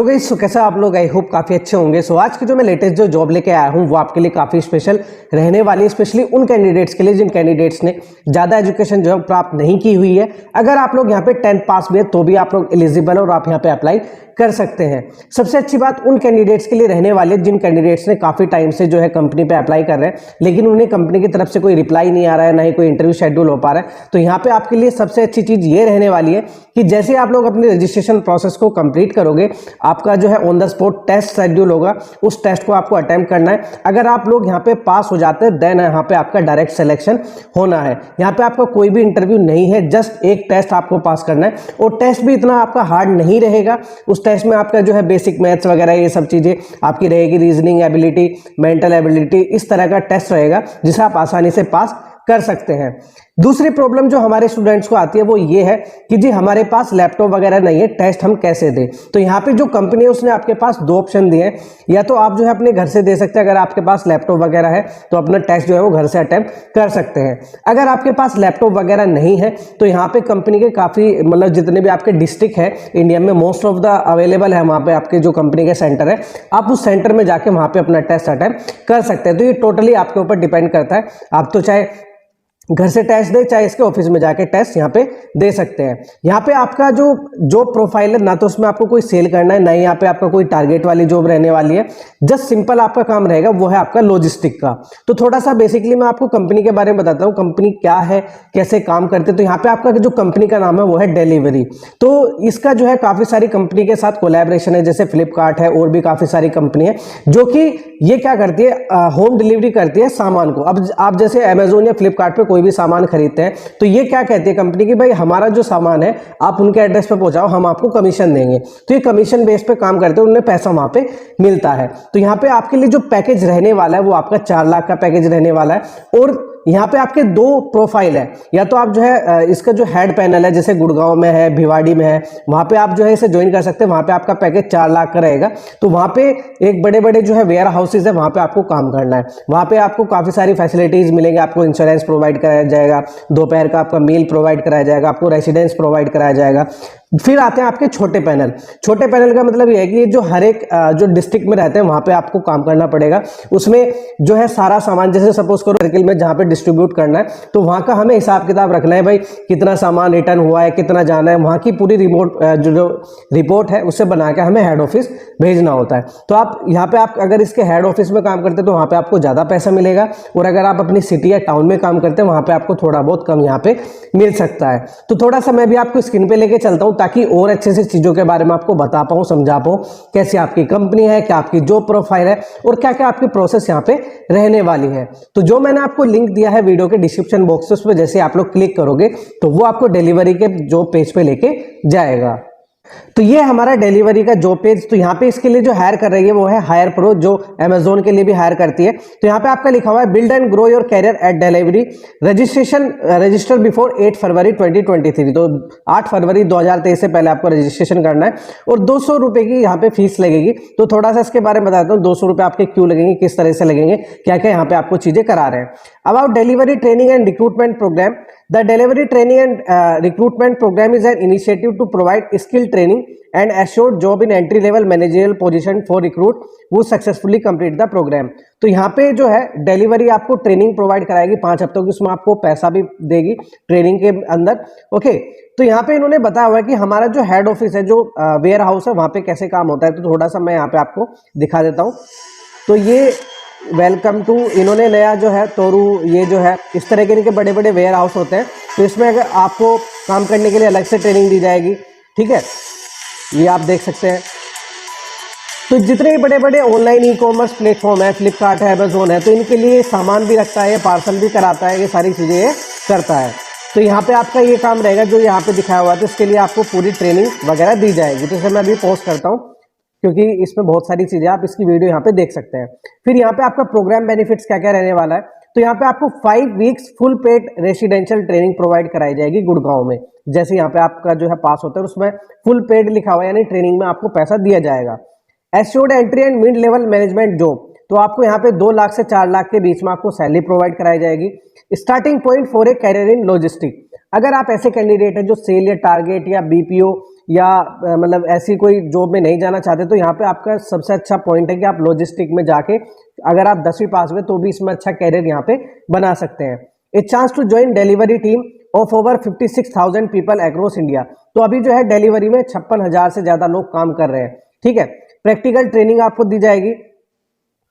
Guys, कैसा आप लोग? आई होप काफ़ी अच्छे होंगे। आज की जो मैं लेटेस्ट जो जॉब लेके आया हूँ वो आपके लिए काफ़ी स्पेशल रहने वाली है, स्पेशली उन कैंडिडेट्स के लिए जिन कैंडिडेट्स ने ज़्यादा एजुकेशन जो है प्राप्त नहीं की हुई है। अगर आप लोग यहाँ पे 10th पास भी है तो भी आप लोग एलिजिबल है और आप यहाँ पे अप्लाई कर सकते हैं। सबसे अच्छी बात उन कैंडिडेट्स के लिए रहने वाली है जिन कैंडिडेट्स ने काफ़ी टाइम से जो है कंपनी पे अप्लाई कर रहे हैं लेकिन उन्हें कंपनी की तरफ से कोई रिप्लाई नहीं आ रहा है, ना ही कोई इंटरव्यू शेड्यूल हो पा रहा है। तो यहाँ पे आपके लिए सबसे अच्छी चीज़ ये रहने वाली है कि जैसे आप लोग अपनी रजिस्ट्रेशन प्रोसेस को कंप्लीट करोगे, आपका जो है on the spot test schedule होगा, उस टेस्ट को आपको अटेम्प्ट करना है। अगर आप लोग यहाँ पे पास हो जाते हैं देन यहाँ पे आपका डायरेक्ट सिलेक्शन होना है। यहाँ पे आपका कोई भी इंटरव्यू नहीं है, जस्ट एक टेस्ट आपको पास करना है और टेस्ट भी इतना आपका हार्ड नहीं रहेगा। उस टेस्ट में आपका जो है बेसिक मैथ्स वगैरह ये सब चीज़ें आपकी रहेगी, रीजनिंग एबिलिटी, मेंटल एबिलिटी, इस तरह का टेस्ट रहेगा जिसे आप आसानी से पास कर सकते हैं। दूसरी प्रॉब्लम जो हमारे स्टूडेंट्स को आती है वो ये है कि जी हमारे पास लैपटॉप वगैरह नहीं है, टेस्ट हम कैसे दें? तो यहाँ पे जो कंपनी है उसने आपके पास दो ऑप्शन दिए हैं, या तो आप जो है अपने घर से दे सकते हैं, अगर आपके पास लैपटॉप वगैरह है तो अपना टेस्ट जो है वो घर से अटेम्प्ट कर सकते हैं। अगर आपके पास लैपटॉप वगैरह नहीं है तो यहाँ पे कंपनी के काफ़ी मतलब जितने भी आपके डिस्ट्रिक्ट है इंडिया में मोस्ट ऑफ द अवेलेबल है, वहाँ पे आपके जो कंपनी के सेंटर है, आप उस सेंटर में जाके वहाँ पे अपना टेस्ट अटेम्प्ट कर सकते हैं। तो ये टोटली आपके ऊपर डिपेंड करता है, आप तो चाहे घर से टेस्ट दे चाहे इसके ऑफिस में जाके टेस्ट यहाँ पे दे सकते हैं। यहाँ पे आपका जो जॉब प्रोफाइल है ना तो उसमें आपको कोई सेल करना है, ना ही यहाँ पे आपका कोई टारगेट वाली जॉब रहने वाली है। जस्ट सिंपल आपका काम रहेगा वो है आपका लॉजिस्टिक का। तो थोड़ा सा बेसिकली मैं आपको कंपनी के बारे में बताता हूँ, कंपनी क्या है, कैसे काम करते। तो यहाँ पे आपका जो कंपनी का नाम है वो है डिलीवरी। तो इसका जो है काफी सारी कंपनी के साथ कोलैबोरेशन है, जैसे फ्लिपकार्ट है और भी काफी सारी कंपनी है जो कि ये क्या करती है, होम डिलीवरी करती है सामान को। अब आप जैसे अमेजोन या फ्लिपकार्ट पे कोई भी सामान खरीदते हैं तो ये क्या कहती है कंपनी की, भाई हमारा जो सामान है आप उनके एड्रेस पे पहुंचाओ, हम आपको कमीशन देंगे। तो ये कमीशन बेस पे काम करते हैं, उन्हें पैसा वहां पे मिलता है। तो यहाँ पे आपके लिए जो पैकेज रहने वाला है वो आपका 4 लाख का पैकेज रहने वाला है। और यहाँ पे आपके दो प्रोफाइल है, या तो आप जो है इसका जो हेड पैनल है जैसे गुड़गांव में है, भिवाड़ी में है, वहां पे आप जो है इसे ज्वाइन कर सकते हैं। वहां पे आपका पैकेज 4 लाख का रहेगा। तो वहां पे एक बड़े बड़े जो है वेयर हाउसेज है, वहां पे आपको काम करना है। वहां पे आपको काफी सारी फैसिलिटीज मिलेंगी, आपको इंश्योरेंस प्रोवाइड कराया जाएगा, दोपहर का आपका मील प्रोवाइड कराया जाएगा, आपको रेसिडेंस प्रोवाइड कराया जाएगा। फिर आते हैं आपके छोटे पैनल। छोटे पैनल का मतलब ये है कि जो हर एक जो डिस्ट्रिक्ट में रहते हैं वहां पे आपको काम करना पड़ेगा। उसमें जो है सारा सामान, जैसे सपोज करो सर्किल में जहां पे डिस्ट्रीब्यूट करना है तो वहां का हमें हिसाब किताब रखना है, भाई कितना सामान रिटर्न हुआ है, कितना जाना है, वहां की पूरी जो रिपोर्ट है उससे बना के हमें हेड ऑफिस भेजना होता है। तो आप यहाँ पे आप अगर इसके हेड ऑफिस में काम करते हैं तो वहां पे आपको ज्यादा पैसा मिलेगा, और अगर आप अपनी सिटी या टाउन में काम करते हैं वहां पे आपको थोड़ा बहुत कम यहाँ पे मिल सकता है। तो थोड़ा सा मैं भी आपको स्क्रीन पे लेके चलता हूँ ताकि और अच्छे से चीजों के बारे में आपको बता पाऊं, समझा पाऊं, कैसे आपकी कंपनी है, क्या आपकी जॉब प्रोफाइल है और क्या क्या आपकी प्रोसेस यहाँ पे रहने वाली है। तो जो मैंने आपको लिंक दिया है वीडियो के डिस्क्रिप्शन बॉक्स में, जैसे आप लोग क्लिक करोगे तो वो आपको डिलीवरी के जॉब पेज पे लेके जाएगा। तो ये हमारा डिलीवरी का जॉब पेज। तो यहाँ पे इसके लिए जो हायर कर रही है वो है हायर प्रो, जो अमेजोन के लिए भी हायर करती है। तो यहाँ पे आपका लिखा हुआ है build and grow your career at delivery, register before 8 February 2023। तो 8 फरवरी 2023 से पहले आपको रजिस्ट्रेशन करना है और 200 रुपए की यहाँ पे फीस लगेगी। तो थोड़ा सा इसके बारे में बताता हूँ, 200 रुपए आपके क्यों लगेंगे, किस तरह से लगेंगे, क्या क्या यहाँ पे आपको चीजें करा रहे हैं। About delivery training and recruitment programme, the delivery training and recruitment program is an initiative to provide skill training and assured job in entry level managerial position for recruit who successfully complete the program। तो यहाँ पे जो है delivery आपको training provide कराएगी 5 हफ्तों की, उसमें आपको पैसा भी देगी ट्रेनिंग के अंदर। ओके, तो यहाँ पे इन्होंने बताया हुआ है कि हमारा जो हेड ऑफिस है, जो वेयर हाउस है, वहाँ पे कैसे काम होता है। तो थोड़ा सा मैं यहाँ पे आपको दिखा देता हूँ। तो ये वेलकम टू, इन्होंने नया जो है तोरू, ये जो है इस तरह के इनके बड़े बड़े वेयर हाउस होते हैं। तो इसमें अगर आपको काम करने के लिए अलग से ट्रेनिंग दी जाएगी, ठीक है, ये आप देख सकते हैं। तो जितने भी बड़े बड़े ऑनलाइन ई कॉमर्स प्लेटफॉर्म है, फ्लिपकार्ट है, अमेजोन है, तो इनके लिए सामान भी रखता है, पार्सल भी कराता है, ये सारी चीज़ें ये करता है। तो यहाँ पे आपका ये काम रहेगा जो यहाँ पे दिखाया हुआ है। तो इसके लिए आपको पूरी ट्रेनिंग वगैरह दी जाएगी। तो इसे मैं अभी पोस्ट करता हूँ क्योंकि इसमें बहुत सारी चीजें, आप इसकी वीडियो यहाँ पे देख सकते हैं। फिर यहाँ पे आपका प्रोग्राम बेनिफिट्स क्या क्या रहने वाला है। तो यहाँ पे आपको 5 weeks full paid residential training provide कराई जाएगी गुड़गांव में। जैसे यहाँ पे आपका जो है पास होता है उसमें फुल पेड लिखा हुआ है, यानी ट्रेनिंग में आपको पैसा दिया जाएगा। Assured entry and mid level management job, तो आपको यहाँ पे 2 लाख से 4 लाख के बीच में आपको सैलरी प्रोवाइड कराई जाएगी। Starting point for a career in logistic, अगर आप ऐसे कैंडिडेट हैं जो सेल या टारगेट या बीपीओ या मतलब ऐसी कोई जॉब में नहीं जाना चाहते, तो यहाँ पे आपका सबसे अच्छा पॉइंट है कि आप लॉजिस्टिक में जाके अगर आप 10वीं पास हुए तो भी इसमें अच्छा कैरियर यहाँ पे बना सकते हैं। A chance to join delivery team of over 56,000 people across India. तो अभी जो है डिलीवरी में 56,000 से ज्यादा लोग काम कर रहे हैं, ठीक है। प्रैक्टिकल ट्रेनिंग आपको दी जाएगी।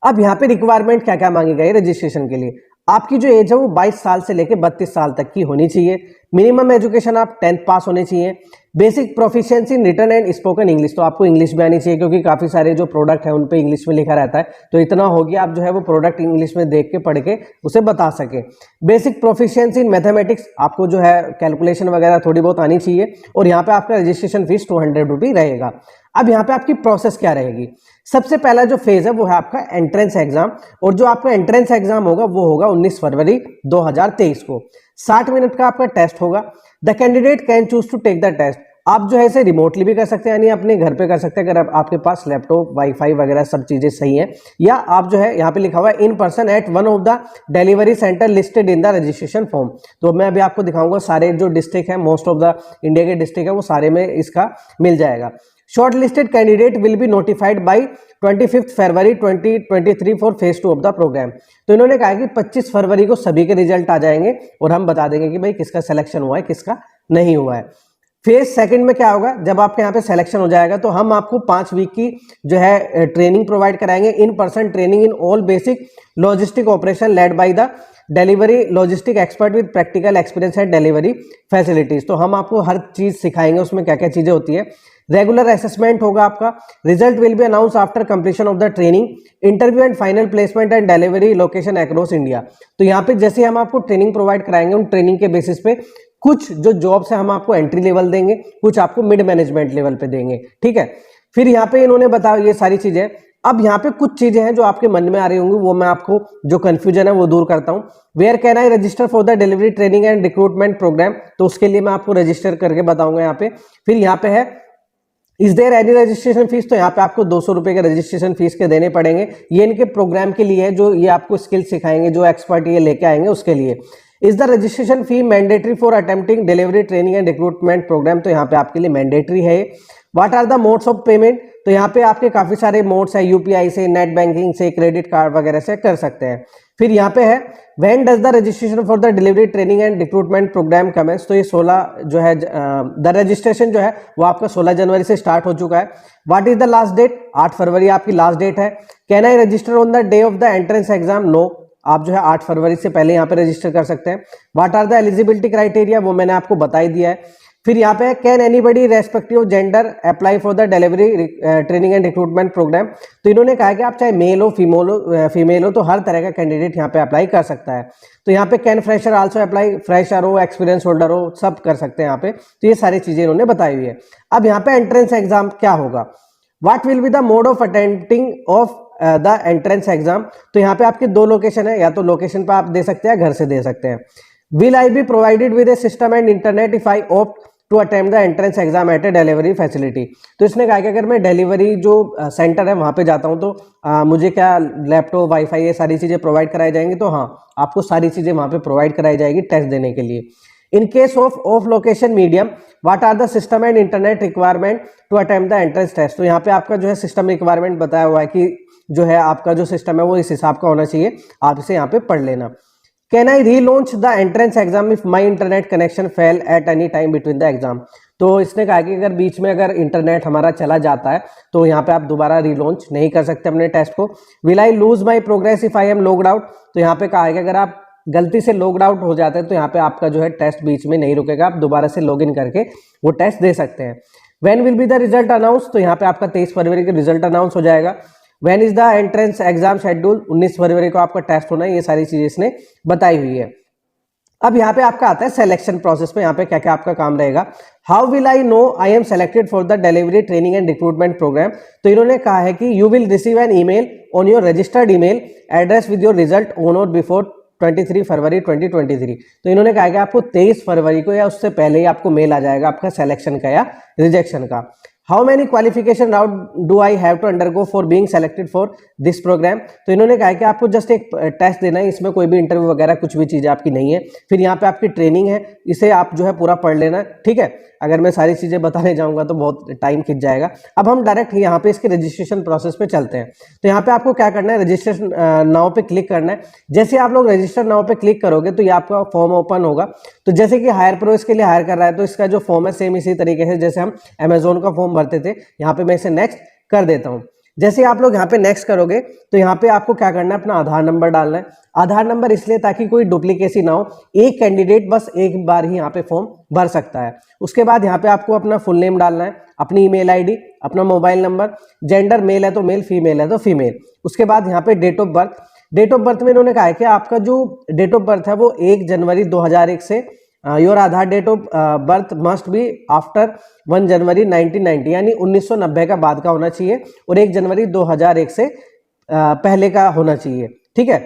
अब यहाँ पे रिक्वायरमेंट क्या क्या मांगी गई रजिस्ट्रेशन के लिए, आपकी जो एज है वो 22 साल से लेकर 32 साल तक की होनी चाहिए। मिनिमम एजुकेशन आप 10th पास होने चाहिए। Basic proficiency in written and spoken English, तो आपको इंग्लिश भी आनी चाहिए क्योंकि काफ़ी सारे जो प्रोडक्ट है उन पे इंग्लिश में लिखा रहता है, तो इतना हो गया आप जो है वो प्रोडक्ट इंग्लिश में देख के पढ़ के उसे बता सके। बेसिक प्रोफिशिएंसी इन मैथमेटिक्स, आपको जो है कैलकुलेशन वगैरह थोड़ी बहुत आनी चाहिए। और यहाँ पे आपका रजिस्ट्रेशन फीस 200 रुपये रहेगा। अब यहाँ पे आपकी प्रोसेस क्या रहेगी, सबसे पहला जो फेज है वो है आपका एंट्रेंस एग्जाम, और जो आपका एंट्रेंस एग्जाम होगा वो होगा 19 फरवरी 2023 को। 60 मिनट का आपका टेस्ट होगा। The candidate can choose to take the test, आप जो है इसे रिमोटली भी कर सकते हैं, यानी अपने घर पे कर सकते हैं अगर आपके पास लैपटॉप वाईफाई वगैरह सब चीजें सही हैं, या आप जो है यहाँ पे लिखा हुआ है in person at one of the delivery centre listed in the registration form. तो मैं अभी आपको दिखाऊंगा सारे जो डिस्ट्रिक्ट है, मोस्ट ऑफ द इंडिया के डिस्ट्रिक्ट है वो सारे में इसका मिल जाएगा। Shortlisted candidate will be notified by 25 February 2023 for phase 2 of the programme. तो इन्होंने कहा कि 25 फरवरी को सभी के रिजल्ट आ जाएंगे और हम बता देंगे कि भाई किसका सिलेक्शन हुआ है किसका नहीं हुआ है। फेज सेकंड में क्या होगा, जब आपके यहाँ पे सिलेक्शन हो जाएगा तो हम आपको 5 वीक की जो है ट्रेनिंग प्रोवाइड कराएंगे। In person training in all basic logistic operation led by the delivery logistic expert with practical experience and delivery facilities. तो हम आपको हर चीज सिखाएंगे उसमें क्या क्या चीजें होती है। रेगुलर असेसमेंट होगा आपका। Result will be announce after completion of the training. Interview and final placement and delivery location across India. तो यहाँ पे जैसे हम आपको ट्रेनिंग प्रोवाइड कराएंगे उन ट्रेनिंग के बेसिस पे कुछ जो जॉब्स है हम आपको एंट्री लेवल देंगे, कुछ आपको मिड मैनेजमेंट लेवल पे देंगे, ठीक है। फिर यहाँ पे इन्होंने बताया ये सारी चीजें। अब यहाँ पे कुछ चीजें हैं जो आपके मन में आ रही होंगी, वो मैं आपको जो कंफ्यूजन है वो दूर करता हूँ। Where can I register for the delivery training and recruitment programme, तो उसके लिए मैं आपको रजिस्टर करके बताऊंगा यहाँ पे। फिर यहाँ पे है is there any registration fees, तो यहाँ पे आपको 200 रुपए के रजिस्ट्रेशन फीस के देने पड़ेंगे। ये इनके प्रोग्राम के लिए है, जो ये आपको स्किल सिखाएंगे, जो एक्सपर्ट ये लेके आएंगे उसके लिए। Is the registration fee mandatory for attempting delivery training and recruitment programme, तो यहाँ पे आपके लिए मैंडेटरी है। What are the modes of payment, तो यहाँ पे आपके काफी सारे मोड्स है, यूपीआई से, नेट बैंकिंग से, क्रेडिट कार्ड वगैरह से कर सकते हैं। फिर यहाँ पे है when does the registration for the delivery training and recruitment programme commence, तो ये 16 जो है द रजिस्ट्रेशन जो है वो आपका 16 जनवरी से स्टार्ट हो चुका है। What is the last date, 8 फरवरी आपकी लास्ट डेट है। Can I register on the day of the entrance exam, no, आप जो है 8 फरवरी से पहले यहाँ पे रजिस्टर कर सकते हैं। What are the eligibility criteria, वो मैंने आपको बता ही दिया है। फिर यहाँ पे can anybody respective gender apply for the delivery training and recruitment programme, तो इन्होंने कहा कि आप चाहे मेल हो फीमेल हो तो हर तरह का कैंडिडेट यहाँ पे अप्लाई कर सकता है। तो यहाँ पे can fresher also apply, fresher हो एक्सपीरियंस होल्डर हो सब कर सकते हैं यहाँ पे। तो ये सारी चीजें इन्होंने बताई हुई है। अब यहाँ पे एंट्रेंस एग्जाम क्या होगा, what will be the mode of attempting of the entrance exam, तो यहाँ पे आपके 2 लोकेशन है, या तो लोकेशन पे आप दे सकते हैं घर से दे सकते हैं। Will I be provided with a system and internet if I opt to attempt the entrance exam at a delivery facility, तो इसने कहा कि अगर मैं डिलीवरी जो सेंटर है वहाँ पे जाता हूँ तो मुझे क्या लैपटॉप वाईफाई ये सारी चीज़ें प्रोवाइड कराई जाएंगी, तो हाँ आपको सारी चीज़ें वहाँ पे प्रोवाइड कराई जाएगी टेस्ट देने के लिए। In case of location medium, what are the system and internet requirement to attempt the entrance test, तो यहाँ पे आपका जो है सिस्टम रिक्वायरमेंट बताया हुआ है कि जो है आपका जो सिस्टम है वो इस हिसाब का होना चाहिए, आप इसे यहाँ पे पढ़ लेना। Can I relaunch the entrance exam if my internet connection fail at any time between the exam, तो इसने कहा कि अगर बीच में अगर इंटरनेट हमारा चला जाता है तो यहाँ पे आप दोबारा रीलॉन्च नहीं कर सकते अपने टेस्ट को। Will I lose my progress if I am logged out, तो यहाँ पे कहा है कि अगर आप गलती से लॉग्ड आउट हो जाते हैं तो यहाँ पे आपका जो है टेस्ट बीच में नहीं रुकेगा, आप दोबारा से लॉग इन करके वो टेस्ट दे सकते हैं। When will be the result announce, तो यहाँ पे आपका 23 फरवरी के रिजल्ट अनाउंस हो जाएगा। When is the entrance exam schedule, 19 फरवरी को आपका टेस्ट होना है, ये सारी चीजें इसने बताई हुई है। अब यहाँ पे आपका आता है सिलेक्शन प्रोसेस में, यहाँ पे क्या क्या आपका काम रहेगा। How will I know I am selected for the delivery training and recruitment programme, तो इन्होंने कहा है कि you will receive an email on your registered email address with your result on or before 23 February 2023, तो इन्होंने कहा कि आपको 23 फरवरी को या उससे पहले ही आपको मेल आ जाएगा आपका सिलेक्शन का या रिजेक्शन का। How many qualification round do I have to undergo for being selected for this program. तो इन्होंने कहा है कि आपको जस्ट एक टेस्ट देना है, इसमें कोई भी इंटरव्यू वगैरह कुछ भी चीज़ें आपकी नहीं है। फिर यहाँ पे आपकी ट्रेनिंग है, इसे आप जो है पूरा पढ़ लेना, ठीक है। अगर मैं सारी चीज़ें बताने जाऊँगा तो बहुत टाइम खिंच जाएगा। अब हम डायरेक्ट यहाँ पे इसके रजिस्ट्रेशन प्रोसेस पे चलते हैं। तो यहाँ पे आपको क्या करना है, रजिस्ट्रेशन नाउ पे क्लिक करना है। जैसे आप लोग रजिस्टर नाउ पे क्लिक करोगे तो ये आपका फॉर्म ओपन होगा। तो जैसे कि हायर प्रो इसके लिए हायर कर रहा है, तो इसका जो फॉर्म है सेम इसी तरीके से जैसे हम अमेजोन का फॉर्म भरते थे। यहाँ पे मैं इसे नेक्स्ट कर देता हूँ। जैसे आप लोग यहाँ पे नेक्स्ट करोगे तो यहाँ पे आपको क्या करना है, अपना आधार नंबर डालना है। आधार नंबर इसलिए ताकि कोई डुप्लीकेसी ना हो, एक कैंडिडेट बस एक बार ही यहाँ पे फॉर्म भर सकता है। उसके बाद यहाँ पे आपको अपना फुल नेम डालना है, अपनी ईमेल आईडी, अपना मोबाइल नंबर, जेंडर मेल है तो मेल, फीमेल है तो फीमेल। उसके बाद यहाँ पे date of birth. Date of birth में इन्होंने कहा है कि आपका जो डेट ऑफ बर्थ है वो 1 जनवरी 2001 से your Aadhaar date of birth must be after 1 January 1990, यानी 1990 का बाद का होना चाहिए और 1 जनवरी 2001 से पहले का होना चाहिए, ठीक है।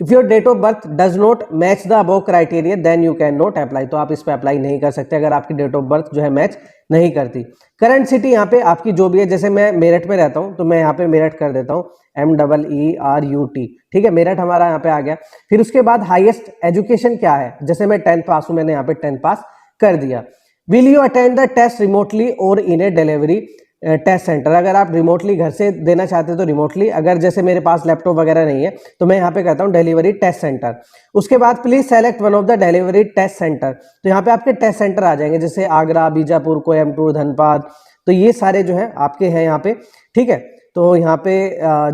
If your date of birth does not match the above criteria then you can not apply. तो आप इस पे अप्लाई नहीं कर सकते अगर आपकी डेट ऑफ बर्थ जो है मैच नहीं करती। करंट सिटी यहाँ पे आपकी जो भी है, जैसे मैं मेरठ में रहता हूँ तो मैं यहाँ पे मेरठ कर देता हूँ, MERUT, ठीक है। मेरठ हमारा यहाँ पे आ गया। फिर उसके बाद हाईएस्ट एजुकेशन क्या है, जैसे मैं 10th पास हूँ, मैंने यहाँ पे 10th पास कर दिया। Will you attend the test remotely or in a delivery test center. अगर आप रिमोटली घर से देना चाहते हो तो रिमोटली, अगर जैसे मेरे पास लैपटॉप वगैरह नहीं है तो मैं यहाँ पे कहता हूँ डिलीवरी टेस्ट सेंटर। उसके बाद please select one of the delivery test center. तो यहाँ पे आपके टेस्ट सेंटर आ जाएंगे, जैसे आगरा, बीजापुर, कोयम्बटूर, धनबाद। तो ये सारे जो है आपके हैं यहाँ पे, ठीक है। तो यहाँ पे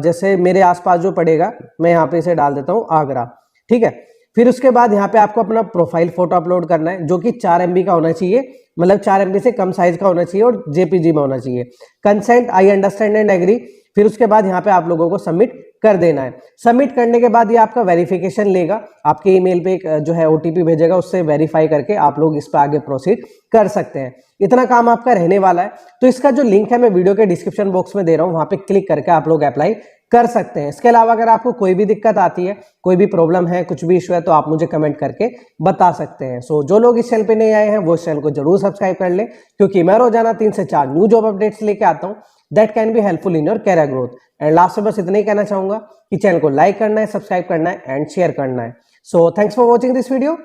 जैसे मेरे आसपास जो पड़ेगा मैं यहाँ पे इसे डाल देता हूँ आगरा, ठीक है। फिर उसके बाद यहाँ पे आपको अपना प्रोफाइल फोटो अपलोड करना है, जो कि 4 MB का होना चाहिए, मतलब 4 MB से कम साइज का होना चाहिए और JPG में होना चाहिए। Consent, I understand and agree. फिर उसके बाद यहाँ पे आप लोगों को सबमिट कर देना है। सबमिट करने के बाद ये आपका वेरिफिकेशन लेगा, आपके ईमेल पे एक जो है OTP भेजेगा, उससे वेरीफाई करके आप लोग इस पर आगे प्रोसीड कर सकते हैं। इतना काम आपका रहने वाला है। तो इसका जो लिंक है मैं वीडियो के डिस्क्रिप्शन बॉक्स में दे रहा हूँ, वहां पे क्लिक करके आप लोग अप्लाई कर सकते हैं। इसके अलावा अगर आपको कोई भी दिक्कत आती है, कोई भी प्रॉब्लम है, कुछ भी इशू है, तो आप मुझे कमेंट करके बता सकते हैं। सो जो लोग इस चैनल पे नहीं आए हैं वो इस चैनल को जरूर सब्सक्राइब कर लें, क्योंकि मैं रोजाना 3 से 4 न्यू जॉब अपडेट्स लेके आता हूँ that can be helpful in your career growth. And last में बस इतना ही कहना चाहूंगा कि चैनल को लाइक करना है, सब्सक्राइब करना है एंड शेयर करना है। So thanks for watching this video.